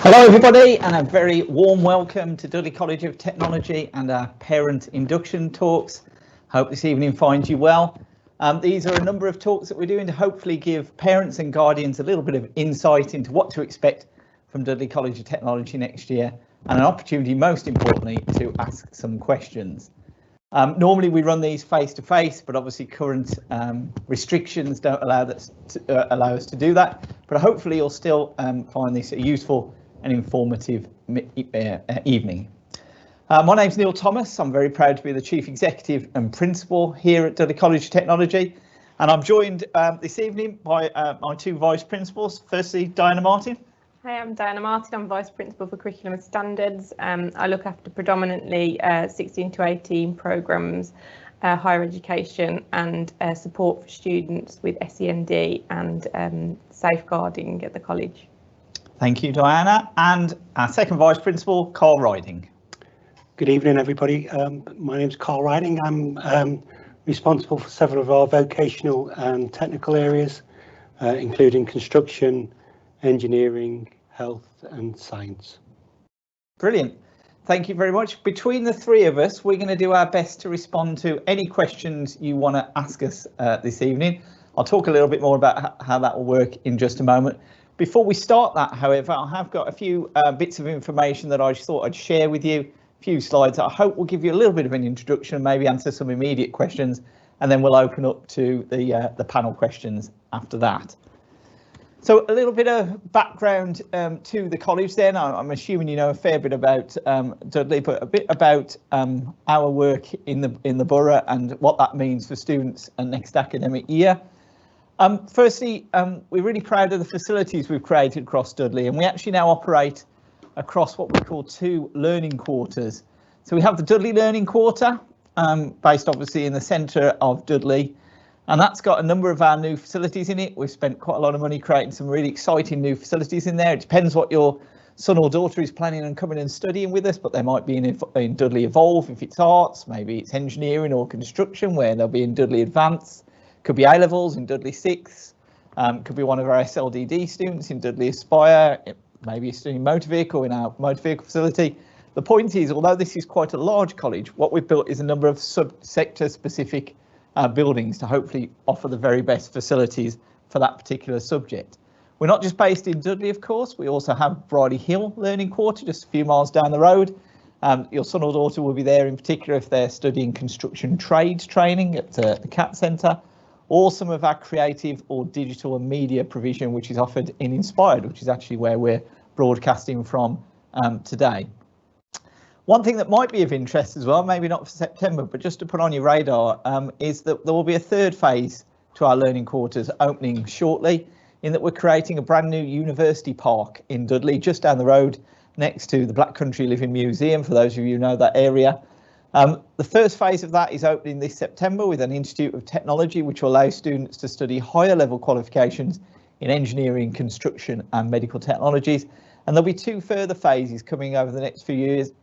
Hello everybody, and a very warm welcome to Dudley College of Technology and our parent induction talks. Hope this evening finds you well. These are a number of talks that we're doing to hopefully give parents and guardians a little bit of insight into what to expect from Dudley College of Technology next year, and an opportunity, most importantly, to ask some questions. Normally we run these face to face, but obviously current restrictions don't allow us to do that. But hopefully you'll still find this a useful and informative evening. My name's Neil Thomas. I'm very proud to be the Chief Executive and Principal here at Dudley College of Technology, and I'm joined this evening by my two Vice Principals. Firstly, Diana Martin. Hi, I'm Diana Martin. I'm Vice Principal for Curriculum and Standards. I look after predominantly 16 to 18 programmes, higher education and support for students with SEND and safeguarding at the college. Thank you, Diana. And our second Vice Principal, Carl Riding. Good evening, everybody. My name's Carl Riding. I'm responsible for several of our vocational and technical areas, including construction, engineering, health and science. Brilliant. Thank you very much. Between the three of us, we're going to do our best to respond to any questions you want to ask us this evening. I'll talk a little bit more about how that will work in just a moment. Before we start that, however, I have got a few bits of information that I just thought I'd share with you, a few slides that I hope will give you a little bit of an introduction and maybe answer some immediate questions, and then we'll open up to the panel questions after that. So a little bit of background to the college then. I'm assuming you know a fair bit about Dudley, but a bit about our work in the borough and what that means for students and next academic year. Firstly, we're really proud of the facilities we've created across Dudley, and we actually now operate across what we call two learning quarters. So we have the Dudley Learning Quarter, based obviously in the centre of Dudley, and that's got a number of our new facilities in it. We've spent quite a lot of money creating some really exciting new facilities in there. It depends what your son or daughter is planning on coming and studying with us, but they might be in Dudley Evolve if it's arts, maybe it's engineering or construction, where they'll be in Dudley Advanced. Could be A-levels in Dudley 6th, could be one of our SLDD students in Dudley Aspire, maybe you're studying motor vehicle in our motor vehicle facility. The point is, although this is quite a large college, what we've built is a number of sub-sector specific buildings to hopefully offer the very best facilities for that particular subject. We're not just based in Dudley, of course, we also have Bridie Hill Learning Quarter just a few miles down the road. Your son or daughter will be there in particular if they're studying construction trades training at the CAT Centre, or some of our creative or digital and media provision, which is offered in Inspired, which is actually where we're broadcasting from today. One thing that might be of interest as well, maybe not for September, but just to put on your radar, is that there will be a third phase to our learning quarters opening shortly, in that we're creating a brand new university park in Dudley, just down the road next to the Black Country Living Museum, for those of you who know that area. The first phase of that is opening this September with an Institute of Technology, which will allow students to study higher level qualifications in engineering, construction and medical technologies. And there'll be two further phases coming over the next few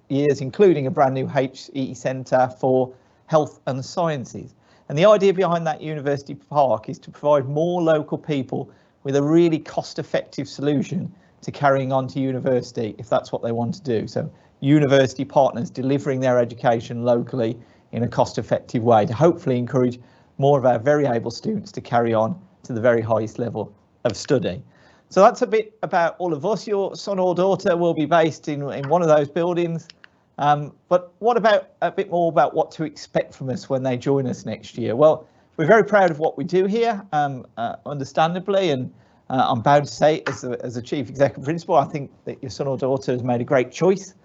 years, including a brand new HE Centre for Health and Sciences. And the idea behind that university park is to provide more local people with a really cost-effective solution to carrying on to university if that's what they want to do. So university partners delivering their education locally in a cost-effective way to hopefully encourage more of our very able students to carry on to the very highest level of study. So that's a bit about all of us. Your son or daughter will be based in one of those buildings. But what about a bit more about what to expect from us when they join us next year? Well, we're very proud of what we do here, understandably, and I'm bound to say as a Chief Executive Principal, I think that your son or daughter has made a great choice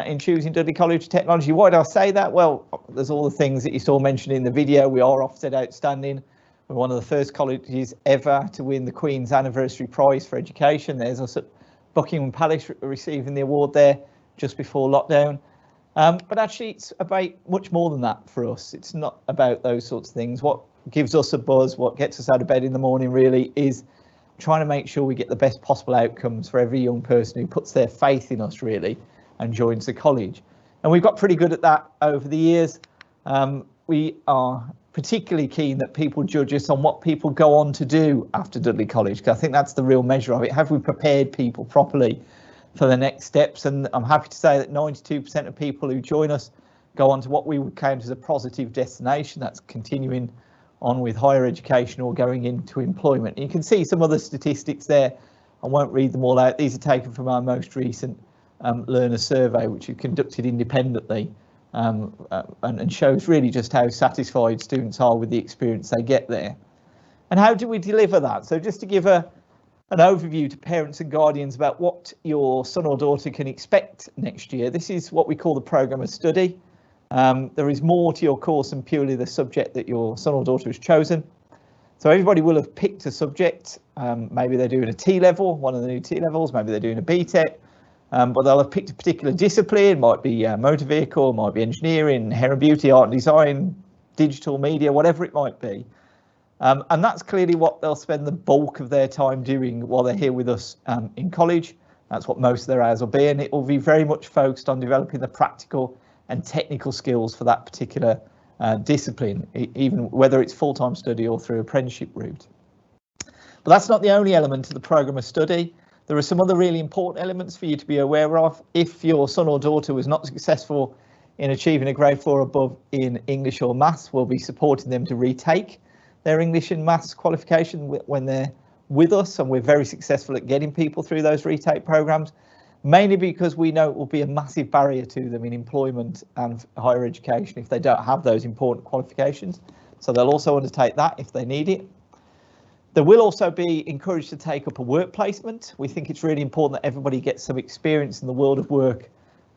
in choosing Dudley College of Technology. Why do I say that? Well, there's all the things that you saw mentioned in the video. We are Ofsted Outstanding. We're one of the first colleges ever to win the Queen's Anniversary Prize for Education. There's us at Buckingham Palace receiving the award there just before lockdown. But actually it's about much more than that for us. It's not about those sorts of things. What gives us a buzz, what gets us out of bed in the morning really is trying to make sure we get the best possible outcomes for every young person who puts their faith in us really and joins the college. And we've got pretty good at that over the years. We are particularly keen that people judge us on what people go on to do after Dudley College, because I think that's the real measure of it. Have we prepared people properly for the next steps. And I'm happy to say that 92% of people who join us go on to what we would count as a positive destination. That's continuing on with higher education or going into employment. And you can see some other statistics there. I won't read them all out. These are taken from our most recent learner survey, which we conducted independently, and shows really just how satisfied students are with the experience they get there. And how do we deliver that? So just to give an overview to parents and guardians about what your son or daughter can expect next year. This is what we call the programme of study. There is more to your course than purely the subject that your son or daughter has chosen. So everybody will have picked a subject. Maybe they're doing a T-level, one of the new T-levels, maybe they're doing a BTEC, but they'll have picked a particular discipline, might be motor vehicle, might be engineering, hair and beauty, art and design, digital media, whatever it might be. And that's clearly what they'll spend the bulk of their time doing while they're here with us in college. That's what most of their hours will be, and it will be very much focused on developing the practical and technical skills for that particular discipline, even whether it's full-time study or through apprenticeship route. But that's not the only element of the programme of study. There are some other really important elements for you to be aware of. If your son or daughter was not successful in achieving a grade 4 or above in English or maths, we'll be supporting them to retake their English and maths qualification when they're with us, and we're very successful at getting people through those retake programs, mainly because we know it will be a massive barrier to them in employment and higher education if they don't have those important qualifications. So they'll also undertake that if they need it. They will also be encouraged to take up a work placement. We think it's really important that everybody gets some experience in the world of work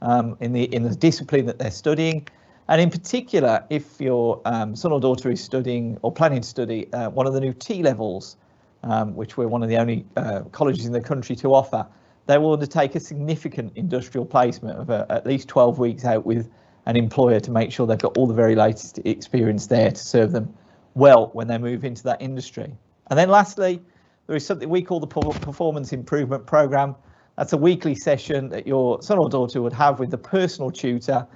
in the discipline that they're studying. And in particular, if your son or daughter is studying or planning to study one of the new T-levels, which we're one of the only colleges in the country to offer, they will undertake a significant industrial placement of at least 12 weeks out with an employer to make sure they've got all the very latest experience there to serve them well when they move into that industry. And then lastly, there is something we call the Performance Improvement Programme. That's a weekly session that your son or daughter would have with a personal tutor.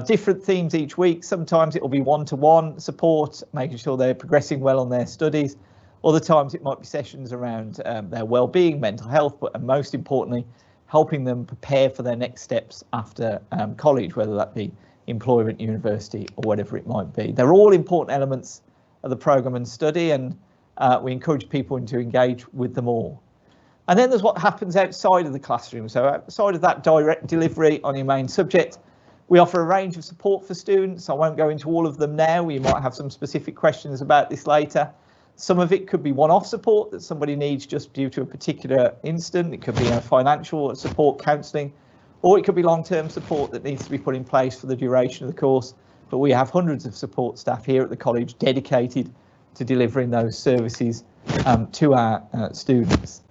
Different themes each week. Sometimes it will be one-to-one support, making sure they're progressing well on their studies. Other times it might be sessions around their well-being, mental health, but most importantly, helping them prepare for their next steps after college, whether that be employment, university, or whatever it might be. They're all important elements of the programme and study, and we encourage people to engage with them all. And then there's what happens outside of the classroom. So outside of that direct delivery on your main subject, we offer a range of support for students. I won't go into all of them now. We might have some specific questions about this later. Some of it could be one-off support that somebody needs just due to a particular incident. It could be financial support, counselling, or it could be long-term support that needs to be put in place for the duration of the course. But we have hundreds of support staff here at the college dedicated to delivering those services to our students.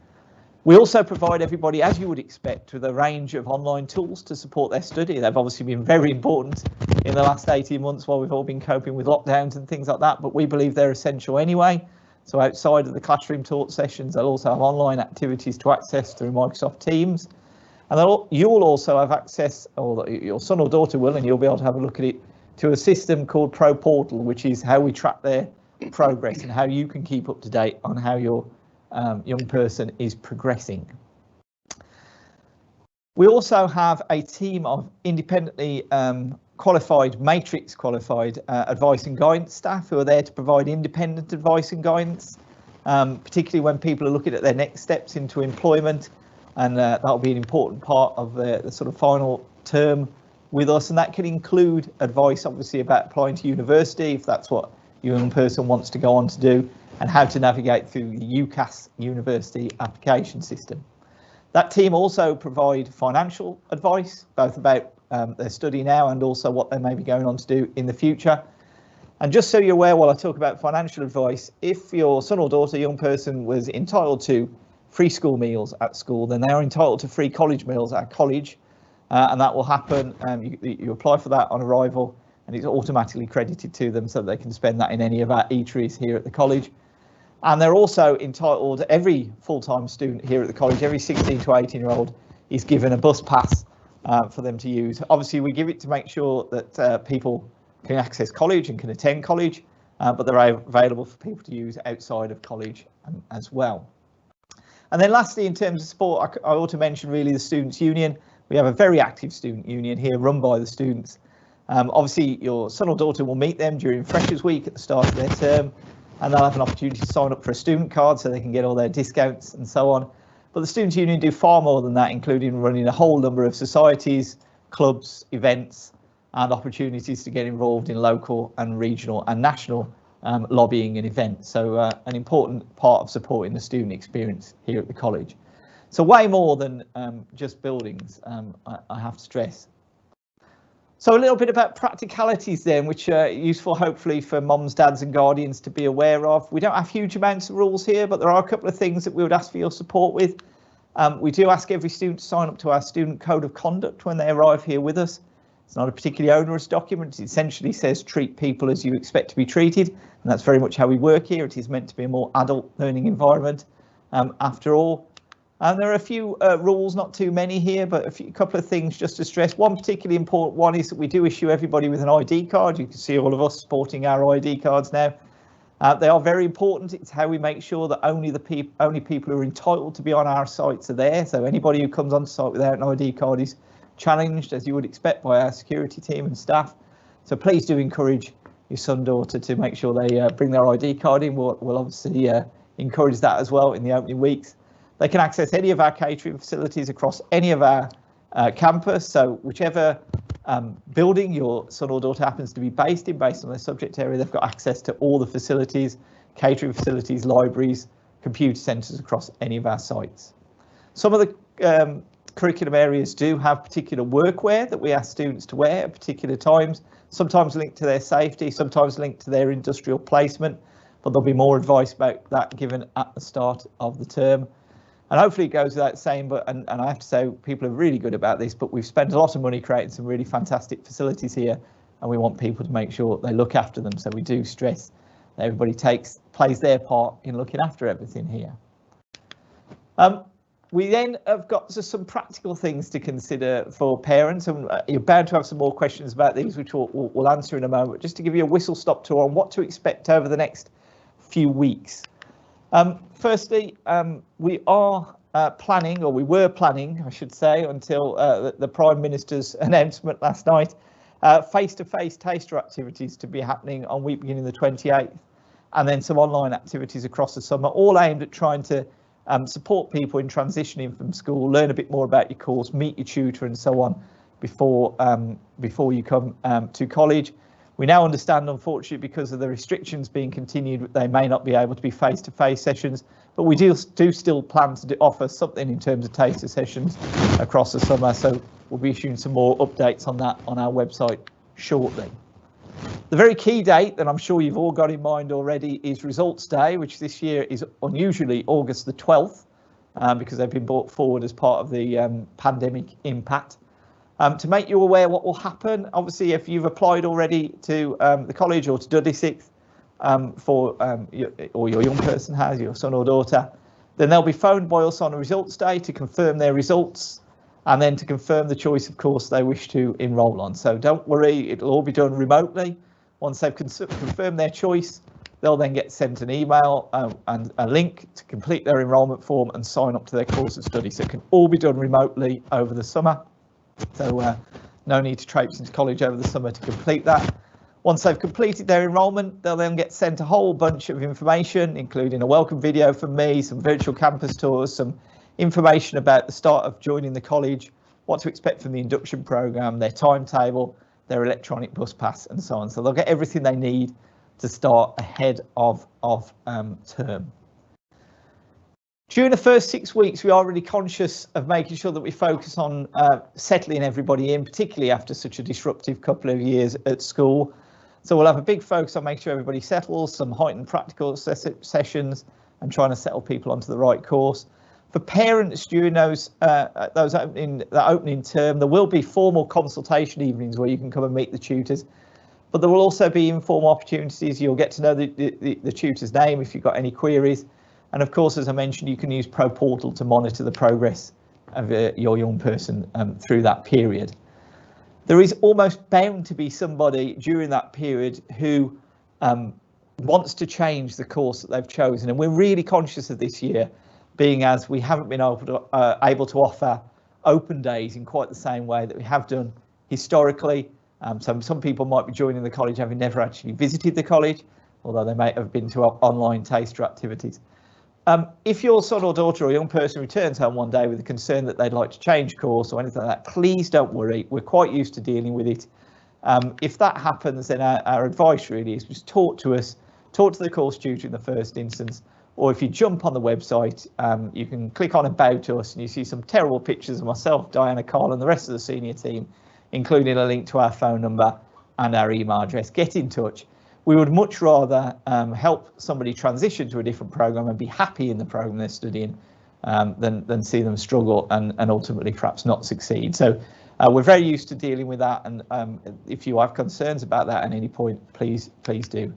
We also provide everybody, as you would expect, with a range of online tools to support their study. They've obviously been very important in the last 18 months while we've all been coping with lockdowns and things like that, but we believe they're essential anyway. So outside of the classroom taught sessions, they'll also have online activities to access through Microsoft Teams. And you'll also have access, or your son or daughter will, and you'll be able to have a look at it, to a system called Pro Portal, which is how we track their progress and how you can keep up to date on how your young person is progressing. We also have a team of independently qualified, matrix qualified advice and guidance staff who are there to provide independent advice and guidance, particularly when people are looking at their next steps into employment, and that'll be an important part of the sort of final term with us, and that can include advice obviously about applying to university if that's what your young person wants to go on to do, and how to navigate through the UCAS university application system. That team also provide financial advice, both about their study now and also what they may be going on to do in the future. And just so you're aware, while I talk about financial advice, if your son or daughter, young person, was entitled to free school meals at school, then they are entitled to free college meals at college, and that will happen. You apply for that on arrival, and it's automatically credited to them so that they can spend that in any of our eateries here at the college. And they're also entitled, every full-time student here at the college, every 16 to 18-year-old is given a bus pass for them to use. Obviously, we give it to make sure that people can access college and can attend college, but they're available for people to use outside of college as well. And then lastly, in terms of support, I ought to mention really the Students' Union. We have a very active student union here run by the students. Obviously, your son or daughter will meet them during Freshers' Week at the start of their term, and they'll have an opportunity to sign up for a student card so they can get all their discounts and so on. But the Students' Union do far more than that, including running a whole number of societies, clubs, events, and opportunities to get involved in local and regional and national lobbying and events. So an important part of supporting the student experience here at the college. So way more than just buildings, I have to stress. So a little bit about practicalities then, which are useful hopefully for mums, dads and guardians to be aware of. We don't have huge amounts of rules here, but there are a couple of things that we would ask for your support with. We do ask every student to sign up to our student code of conduct when they arrive here with us. It's not a particularly onerous document. It essentially says treat people as you expect to be treated, and that's very much how we work here. It is meant to be a more adult learning environment after all. And there are a few rules, not too many here, but a couple of things just to stress. One particularly important one is that we do issue everybody with an ID card. You can see all of us sporting our ID cards now. They are very important. It's how we make sure that only people who are entitled to be on our sites are there. So anybody who comes on site without an ID card is challenged, as you would expect, by our security team and staff. So please do encourage your son, daughter to make sure they bring their ID card in. We'll obviously encourage that as well in the opening weeks. They can access any of our catering facilities across any of our campus. So whichever building your son or daughter happens to be based in, based on their subject area, they've got access to all the facilities, catering facilities, libraries, computer centres across any of our sites. Some of the curriculum areas do have particular workwear that we ask students to wear at particular times, sometimes linked to their safety, sometimes linked to their industrial placement, but there'll be more advice about that given at the start of the term. And hopefully it goes without saying, but and I have to say people are really good about this, but we've spent a lot of money creating some really fantastic facilities here, and we want people to make sure they look after them. So we do stress that everybody plays their part in looking after everything here. We then have got some practical things to consider for parents, and you're bound to have some more questions about these, which we'll answer in a moment. Just to give you a whistle-stop tour on what to expect over the next few weeks. Firstly, we are planning, or we were planning, I should say, until the Prime Minister's announcement last night, face-to-face taster activities to be happening on week beginning the 28th, and then some online activities across the summer, all aimed at trying to support people in transitioning from school, learn a bit more about your course, meet your tutor and so on before you come to college. We now understand, unfortunately, because of the restrictions being continued, they may not be able to be face-to-face sessions, but we do still plan to offer something in terms of taster sessions across the summer. So we'll be issuing some more updates on that on our website shortly. The very key date that I'm sure you've all got in mind already is Results Day, which this year is unusually August the 12th, because they've been brought forward as part of the pandemic impact. To make you aware what will happen, obviously, if you've applied already to the college or to Dudley Sixth, or your young person has, your son or daughter, then they'll be phoned by us on a Results Day to confirm their results and then to confirm the choice of course they wish to enrol on. So don't worry, it'll all be done remotely. Once they've confirmed their choice, they'll then get sent an email and a link to complete their enrolment form and sign up to their course of study. So it can all be done remotely over the summer. So no need to traipse into college over the summer to complete that. Once they've completed their enrolment, they'll then get sent a whole bunch of information, including a welcome video from me, some virtual campus tours, some information about the start of joining the college, what to expect from the induction programme, their timetable, their electronic bus pass and so on. So they'll get everything they need to start ahead of term. During the first 6 weeks, we are really conscious of making sure that we focus on settling everybody in, particularly after such a disruptive couple of years at school. So we'll have a big focus on making sure everybody settles, some heightened practical sessions and trying to settle people onto the right course. For parents during that opening term, there will be formal consultation evenings where you can come and meet the tutors, but there will also be informal opportunities. You'll get to know the tutor's name if you've got any queries. And of course, as I mentioned, you can use Pro Portal to monitor the progress of your young person through that period. There is almost bound to be somebody during that period who wants to change the course that they've chosen. And we're really conscious of this year being as we haven't been able to offer open days in quite the same way that we have done historically. Some people might be joining the college having never actually visited the college, although they may have been to online taster activities. If your son or daughter or young person returns home one day with a concern that they'd like to change course or anything like that, please don't worry. We're quite used to dealing with it. If that happens, then our advice really is just talk to us, talk to the course tutor in the first instance, or if you jump on the website, you can click on About Us and you see some terrible pictures of myself, Diana, Carl and the rest of the senior team, including a link to our phone number and our email address. Get in touch. We would much rather help somebody transition to a different program and be happy in the program they're studying than see them struggle and ultimately perhaps not succeed. So we're very used to dealing with that, and if you have concerns about that at any point, please do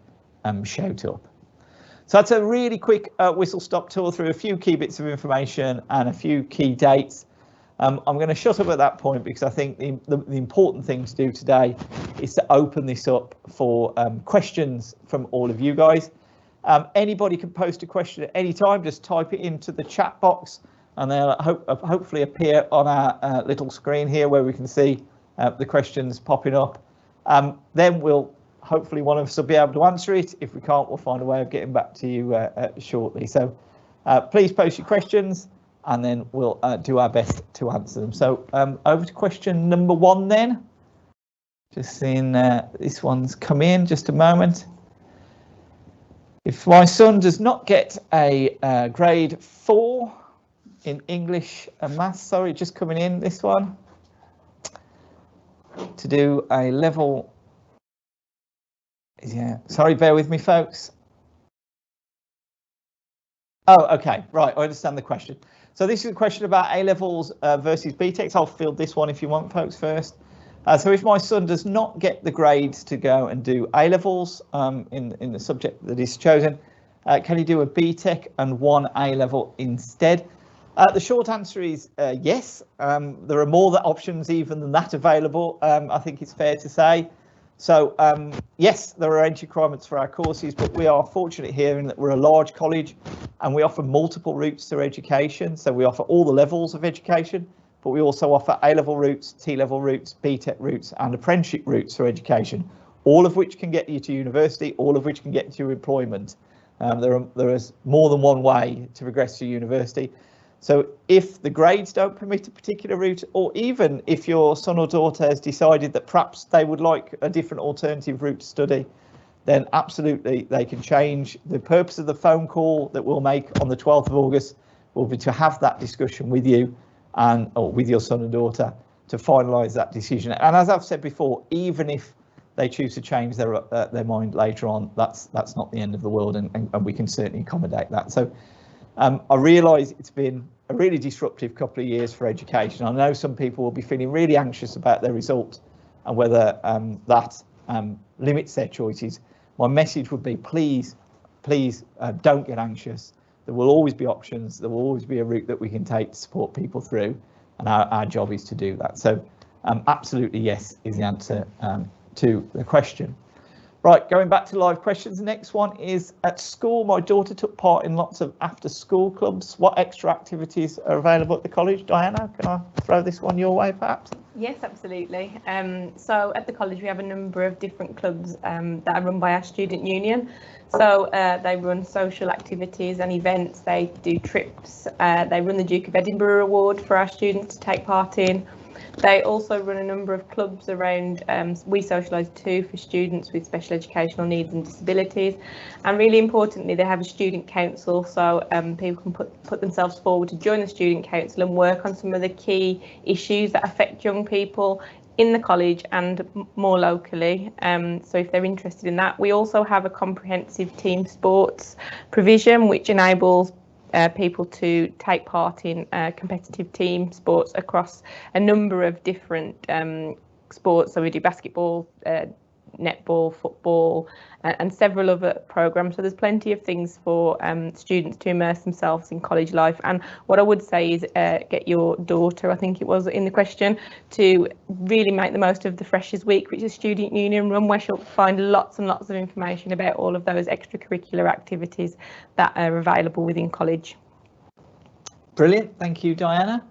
shout up. So that's a really quick whistle-stop tour through a few key bits of information and a few key dates. I'm going to shut up at that point because I think the important thing to do today is to open this up for questions from all of you guys. Anybody can post a question at any time, just type it into the chat box and they'll hopefully appear on our little screen here where we can see the questions popping up. Then hopefully one of us will be able to answer it. If we can't, we'll find a way of getting back to you shortly. So please post your questions, and then we'll do our best to answer them. So over to question number 1 then. Just seeing this one's come in, just a moment. If my son does not get a grade 4 in English and Maths, sorry, just coming in, this one, to do a level, yeah, sorry, bear with me folks. Oh, okay, right, I understand the question. So this is a question about A-levels versus BTECs. I'll field this one if you want, folks, first. So if my son does not get the grades to go and do A-levels in the subject that he's chosen, can he do a BTEC and 1 A-level instead? The short answer is yes. There are more options even than that available, I think it's fair to say. So yes, there are entry requirements for our courses, but we are fortunate here in that we're a large college and we offer multiple routes through education. So we offer all the levels of education, but we also offer A-level routes, T-level routes, BTEC routes and apprenticeship routes through education, all of which can get you to university, all of which can get you to employment. There is more than one way to progress to university. So if the grades don't permit a particular route, or even if your son or daughter has decided that perhaps they would like a different alternative route to study, then absolutely they can change. The purpose of the phone call that we'll make on the 12th of August will be to have that discussion with you or with your son and daughter to finalise that decision. And as I've said before, even if they choose to change their mind later on, that's not the end of the world, and we can certainly accommodate that. So I realise it's been a really disruptive couple of years for education. I know some people will be feeling really anxious about their result and whether that limits their choices. My message would be please don't get anxious. There will always be options. There will always be a route that we can take to support people through, and our job is to do that. So absolutely yes is the answer to the question. Right, going back to live questions, the next one is, at school, my daughter took part in lots of after-school clubs. What extra activities are available at the college? Diana, can I throw this one your way, perhaps? Yes, absolutely. So at the college, we have a number of different clubs that are run by our student union. So they run social activities and events, they do trips, they run the Duke of Edinburgh Award for our students to take part in. They also run a number of clubs around We Socialise too for students with special educational needs and disabilities, and really importantly they have a student council, so people can put themselves forward to join the student council and work on some of the key issues that affect young people in the college and more locally. So if they're interested in that, we also have a comprehensive team sports provision which enables people to take part in competitive team sports across a number of different sports. So we do basketball, netball, football, and several other programs. So there's plenty of things for students to immerse themselves in college life. And what I would say is get your daughter, I think it was in the question, to really make the most of the Freshers Week, which is student union run, where she'll find lots and lots of information about all of those extracurricular activities that are available within college. Brilliant, thank you, Diana.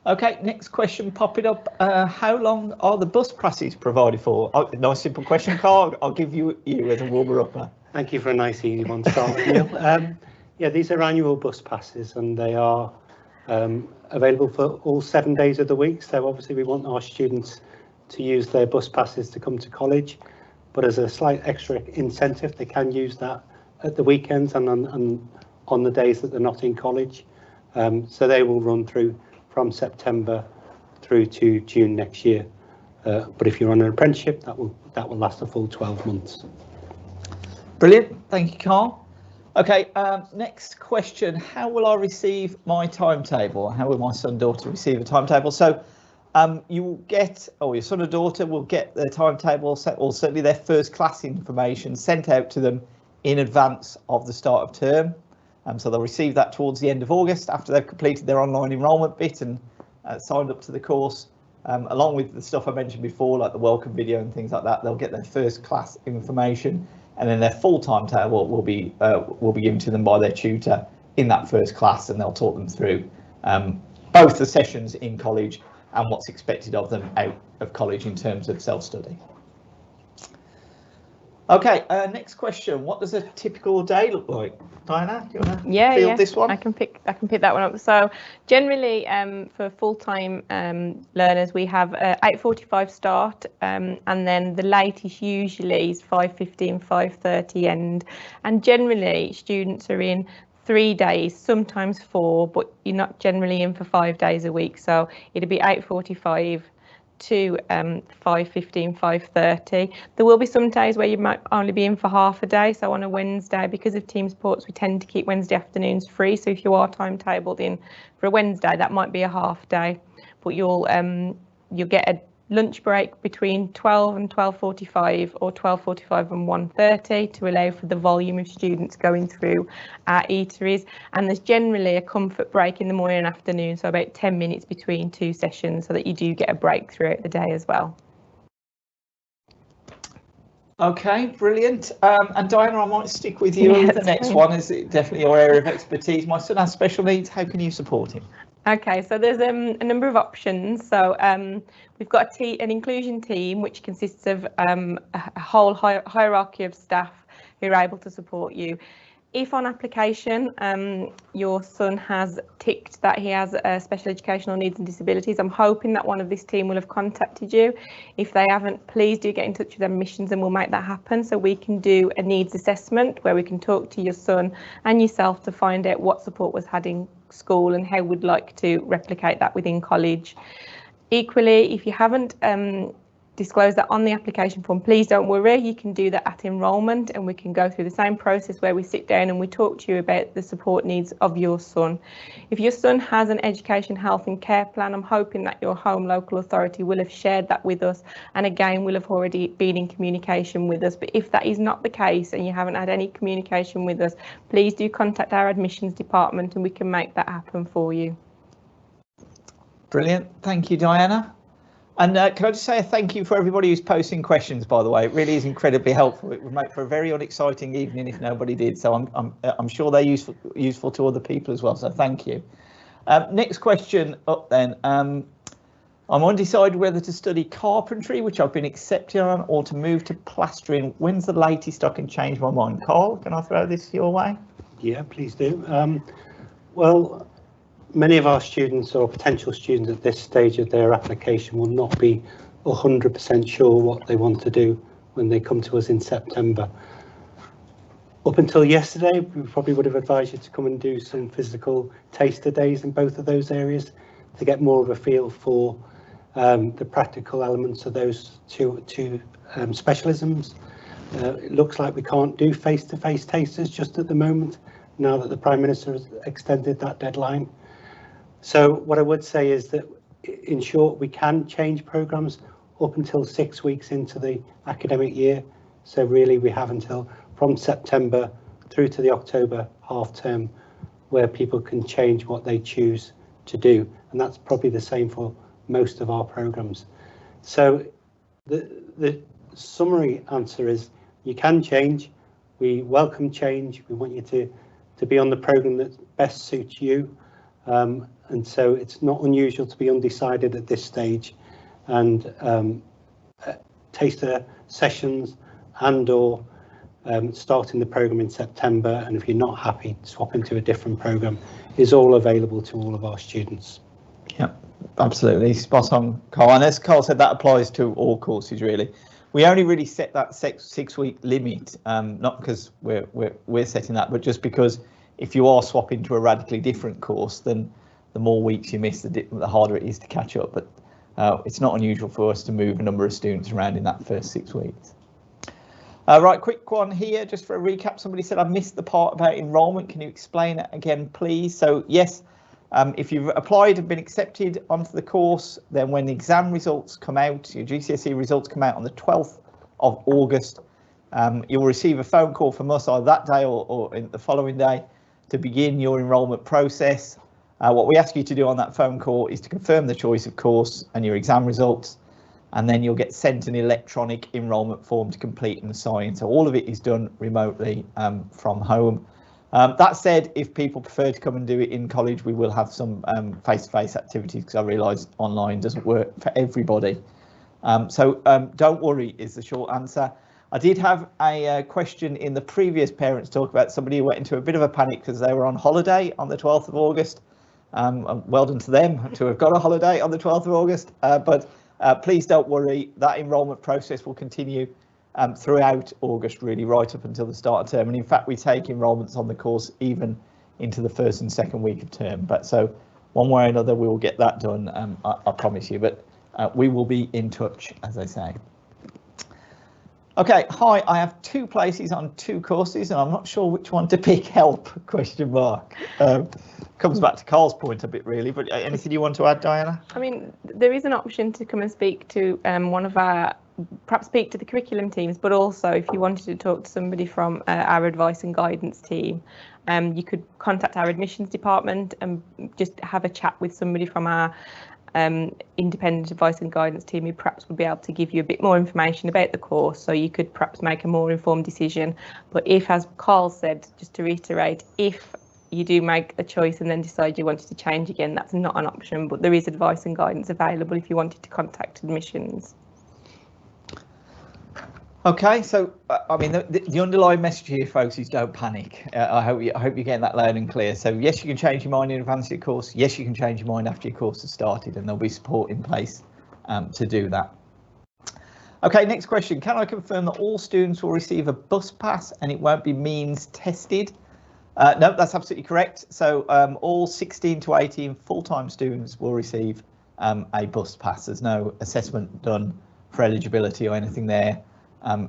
Okay, next question popping up. How long are the bus passes provided for? Oh, nice simple question, Carl. I'll give you as a warmer-upper. Thank you for a nice easy one to start with, Neil. Yeah, these are annual bus passes and they are available for all 7 days of the week. So obviously we want our students to use their bus passes to come to college, but as a slight extra incentive, they can use that at the weekends and on the days that they're not in college. So they will run through from September through to June next year. But if you're on an apprenticeship, that will last a full 12 months. Brilliant, thank you, Carl. Okay, next question. How will I receive my timetable? How will my son or daughter receive a timetable? So you will get, or your son or daughter will get their timetable set, or certainly their first class information sent out to them in advance of the start of term. So they'll receive that towards the end of August after they've completed their online enrolment bit and signed up to the course. Along with the stuff I mentioned before, like the welcome video and things like that, they'll get their first class information, and then their full timetable will be given to them by their tutor in that first class, and they'll talk them through both the sessions in college and what's expected of them out of college in terms of self-study. Okay, next question. What does a typical day look like? Diana, do you want to field this one? I can pick that one up. So generally for full-time learners, we have 8:45 start, and then the latest usually is 5:15, 5:30 end. And generally students are in 3 days, sometimes 4, but you're not generally in for 5 days a week. So it'll be 8:45 to 5:15, 5:30. There will be some days where you might only be in for half a day. So on a Wednesday, because of team sports, we tend to keep Wednesday afternoons free. So if you are timetabled in for a Wednesday, that might be a half day, but you'll get a lunch break between 12 and 12:45 or 12:45 and 1:30 to allow for the volume of students going through our eateries. And there's generally a comfort break in the morning and afternoon, so about 10 minutes between 2 sessions, so that you do get a break throughout the day as well. Okay, brilliant. And Diana, I might stick with you with the next one. Is it definitely your area of expertise? My son has special needs. How can you support him? Okay, so there's a number of options. So we've got an inclusion team, which consists of a whole hierarchy of staff who are able to support you. If on application your son has ticked that he has special educational needs and disabilities, I'm hoping that one of this team will have contacted you. If they haven't, please do get in touch with admissions and we'll make that happen, so we can do a needs assessment where we can talk to your son and yourself to find out what support was had in school and how we'd like to replicate that within college. Equally, if you haven't disclose that on the application form, please don't worry, you can do that at enrolment and we can go through the same process where we sit down and we talk to you about the support needs of your son. If your son has an education, health and care plan, I'm hoping that your home local authority will have shared that with us, and again will have already been in communication with us. But if that is not the case and you haven't had any communication with us, please do contact our admissions department and we can make that happen for you. Brilliant, thank you, Diana. And can I just say a thank you for everybody who's posting questions, by the way. It really is incredibly helpful. It would make for a very unexciting evening if nobody did. So I'm sure they're useful to other people as well. So thank you. Next question up then. I'm undecided whether to study carpentry, which I've been accepted on, or to move to plastering. When's the latest I can change my mind? Carl, can I throw this your way? Yeah, please do. Well, many of our students or potential students at this stage of their application will not be 100% sure what they want to do when they come to us in September. Up until yesterday, we probably would have advised you to come and do some physical taster days in both of those areas to get more of a feel for the practical elements of those two specialisms. It looks like we can't do face-to-face tasters just at the moment, now that the Prime Minister has extended that deadline. So what I would say is that, in short, we can change programmes up until 6 weeks into the academic year. So really we have until from September through to the October half term where people can change what they choose to do. And that's probably the same for most of our programmes. So the summary answer is you can change. We welcome change. We want you to be on the programme that best suits you. and so it's not unusual to be undecided at this stage, and taster sessions and/or starting the program in September, and if you're not happy, swap into a different program, is all available to all of our students. Yeah, absolutely spot on, Carl. And as Carl said, that applies to all courses really. We only really set that six-week limit, not because we're setting that, but just because if you are swapping to a radically different course, then the more weeks you miss, the harder it is to catch up. But it's not unusual for us to move a number of students around in that first 6 weeks. Right, quick one here, just for a recap. Somebody said I missed the part about enrolment. Can you explain it again, please? So yes, if you've applied and been accepted onto the course, then when the exam results come out, your GCSE results come out on the 12th of August, you'll receive a phone call from us either that day or in the following day to begin your enrolment process. What we ask you to do on that phone call is to confirm the choice of course and your exam results, and then you'll get sent an electronic enrolment form to complete and sign. So all of it is done remotely from home. That said, if people prefer to come and do it in college, we will have some face-to-face activities, because I realise online doesn't work for everybody. So don't worry is the short answer. I did have a question in the previous parents talk about somebody who went into a bit of a panic because they were on holiday on the 12th of August. Well done to them to have got a holiday on the 12th of August, but please don't worry, that enrolment process will continue throughout August, really, right up until the start of term. And in fact, we take enrolments on the course even into the first and second week of term. But so one way or another, we will get that done, I promise you. But we will be in touch, as I say. Okay, hi, I have 2 places on 2 courses and I'm not sure which one to pick. Help, question mark. Comes back to Carl's point a bit really, but anything you want to add, Diana? I mean, there is an option to come and speak to one of our, perhaps speak to the curriculum teams, but also if you wanted to talk to somebody from our advice and guidance team, you could contact our admissions department and just have a chat with somebody from our independent advice and guidance team, who perhaps would be able to give you a bit more information about the course, so you could perhaps make a more informed decision. But if, as Carl said, just to reiterate, if you do make a choice and then decide you wanted to change again, that's not an option, but there is advice and guidance available if you wanted to contact admissions. Okay, so I mean the underlying message here, folks, is don't panic. I hope you're getting that loud and clear. So yes, you can change your mind in advance of your course. Yes, you can change your mind after your course has started, and there'll be support in place to do that. Okay, next question. Can I confirm that all students will receive a bus pass and it won't be means tested? No, that's absolutely correct. So all 16 to 18 full-time students will receive a bus pass. There's no assessment done for eligibility or anything there.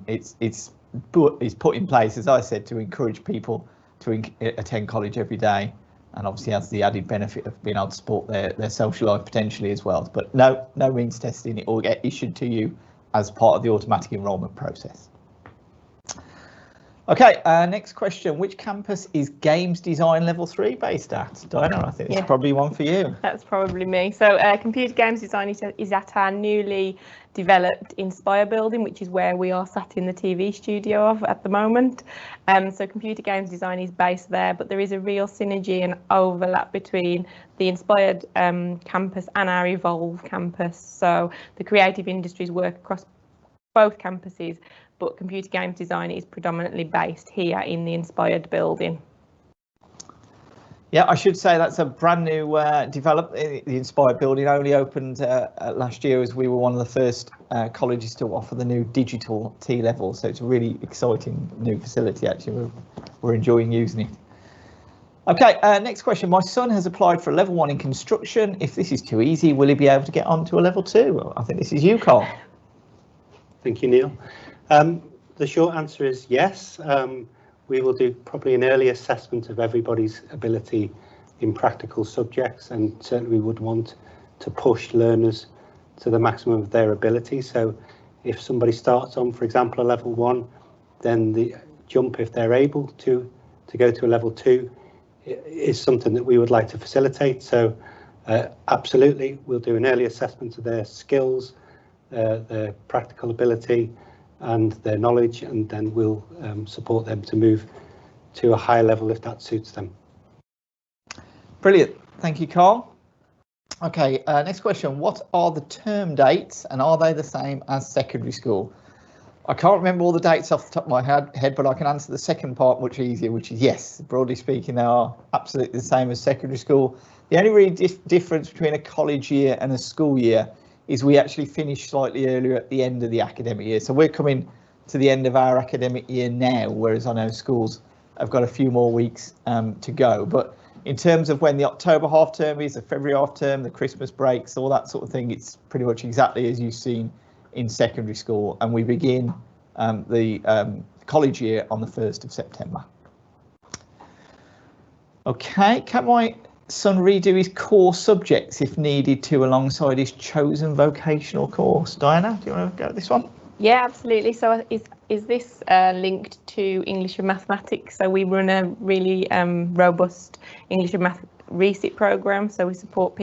It's put in place, as I said, to encourage people to attend college every day, and obviously has the added benefit of being able to support their social life potentially as well. But no means testing. It will get issued to you as part of the automatic enrolment process. Okay, next question. Which campus is Games Design Level 3 based at? Diana, I think it's probably one for you. That's probably me. So Computer Games Design is at our newly developed Inspire building, which is where we are sat in the TV studio of at the moment. So Computer Games Design is based there, but there is a real synergy and overlap between the Inspired campus and our Evolve campus. So the creative industries work across both campuses, but Computer Games Design is predominantly based here in the Inspired building. Yeah, I should say that's a brand new development. The Inspired building only opened last year, as we were one of the first colleges to offer the new digital T-level. So it's a really exciting new facility, actually. We're enjoying using it. Okay, next question. My son has applied for a level 1 in construction. If this is too easy, will he be able to get on to a level 2? Well, I think this is you, Carl. Thank you, Neil. The short answer is yes. We will do probably an early assessment of everybody's ability in practical subjects, and certainly we would want to push learners to the maximum of their ability. So if somebody starts on, for example, a level 1, then the jump, if they're able to go to a level 2, is something that we would like to facilitate. So absolutely, we'll do an early assessment of their skills, their practical ability and their knowledge, and then we'll support them to move to a higher level if that suits them. Brilliant. thank you, Carl. Okay, next question. What are the term dates and are they the same as secondary school? I can't remember all the dates off the top of my head, but I can answer the second part much easier, which is yes, broadly speaking, they are absolutely the same as secondary school. The only really difference between a college year and a school year is we actually finish slightly earlier at the end of the academic year. So we're coming to the end of our academic year now, whereas I know schools have got a few more weeks to go. But in terms of when the October half term is, the February half term, the Christmas breaks, all that sort of thing, it's pretty much exactly as you've seen in secondary school, and we begin the college year on the 1st of September. Okay, can my son redo his core subjects if needed to alongside his chosen vocational course? Diana, do you want to go with this one? Yeah, absolutely. So is this linked to English and mathematics? So we run a really robust English and math resit program. So we support